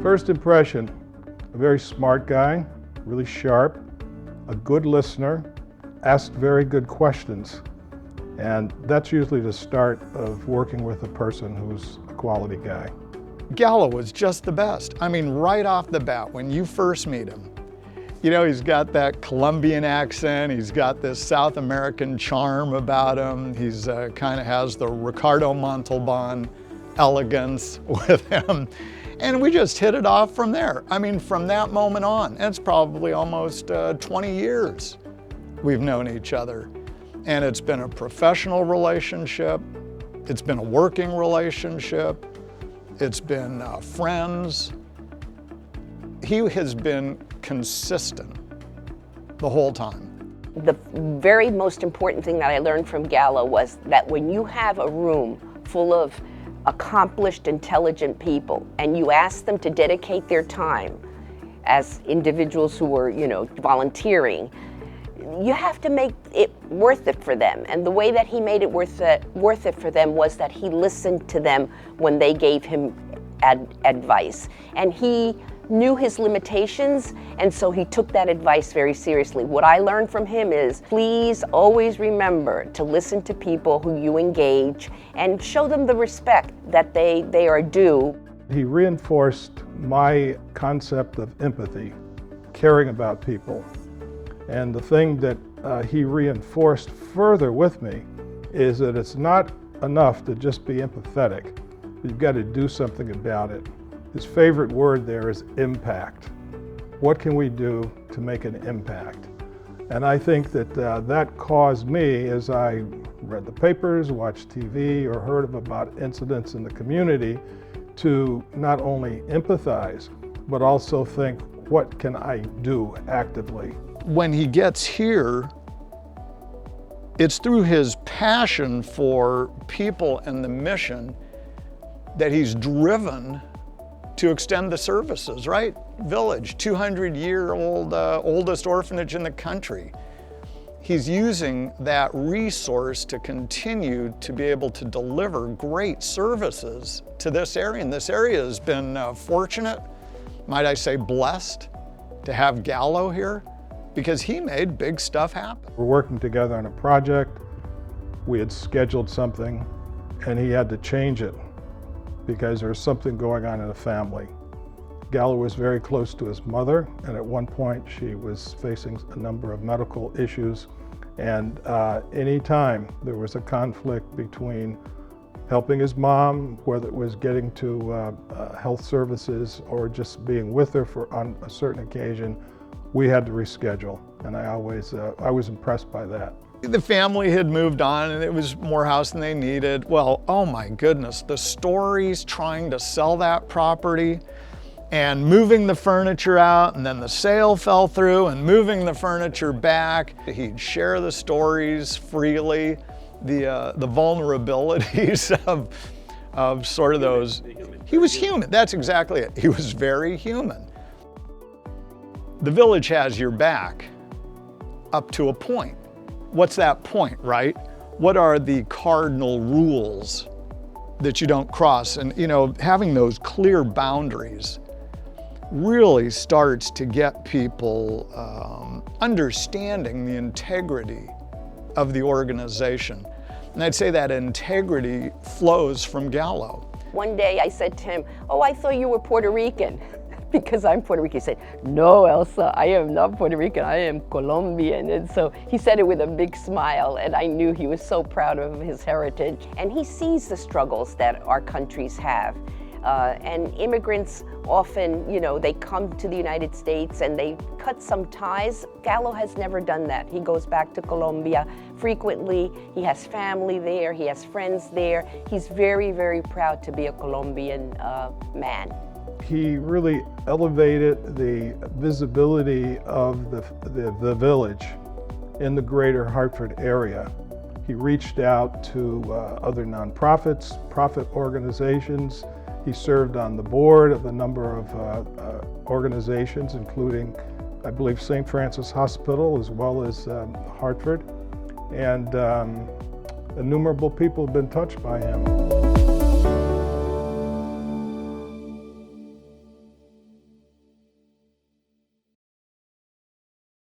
First impression, a very smart guy, really sharp, a good listener, asked very good questions. And that's usually the start of working with a person who's a quality guy. Galo was just the best. I mean, right off the bat, when you first meet him, you know, he's got that Colombian accent, he's got this South American charm about him, he's kind of has the Ricardo Montalban elegance with him. And we just hit it off from there. I mean, from that moment on, and it's probably almost 20 years we've known each other. And it's been a professional relationship, it's been a working relationship, it's been friends. He has been consistent the whole time. The very most important thing that I learned from Galo was that when you have a room full of accomplished, intelligent people and you ask them to dedicate their time as individuals who are, you know, volunteering, you have to make it worth it for them. And the way that he made it worth it for them was that he listened to them when they gave him advice. And he knew his limitations, and so he took that advice very seriously. What I learned from him is, please always remember to listen to people who you engage and show them the respect that they are due. He reinforced my concept of empathy, caring about people. And the thing that he reinforced further with me is that it's not enough to just be empathetic. You've got to do something about it. His favorite word there is impact. What can we do to make an impact? And I think that that caused me, as I read the papers, watched TV, or heard about incidents in the community, to not only empathize, but also think, what can I do actively? When he gets here, it's through his passion for people and the mission that he's driven to extend the services, right? Village, 200-year-old oldest orphanage in the country. He's using that resource to continue to be able to deliver great services to this area. And this area has been fortunate, might I say blessed, to have Galo here, because he made big stuff happen. We're working together on a project. We had scheduled something, and he had to change it because there was something going on in the family. Galo was very close to his mother, and at one point she was facing a number of medical issues. And anytime there was a conflict between helping his mom, whether it was getting to health services or just being with her on a certain occasion, we had to reschedule. And I was impressed by that. The family had moved on and it was more house than they needed. Well, oh my goodness, the stories trying to sell that property and moving the furniture out, and then the sale fell through, and moving the furniture back. He'd share the stories freely, the vulnerabilities of sort of those. He was human, that's exactly it. He was very human. The village has your back up to a point. What's that point, right? What are the cardinal rules that you don't cross? And you know, having those clear boundaries really starts to get people understanding the integrity of the organization. And I'd say that integrity flows from Galo. One day I said to him, oh, I thought you were Puerto Rican. Because I'm Puerto Rican. He said, no, Elsa, I am not Puerto Rican, I am Colombian. And so he said it with a big smile, and I knew he was so proud of his heritage. And he sees the struggles that our countries have. And immigrants often, you know, they come to the United States and they cut some ties. Galo has never done that. He goes back to Colombia frequently. He has family there, he has friends there. He's very, very proud to be a Colombian man. He really elevated the visibility of the village in the greater Hartford area. He reached out to other nonprofits, profit organizations. He served on the board of a number of organizations, including, I believe, St. Francis Hospital, as well as Hartford. And innumerable people have been touched by him.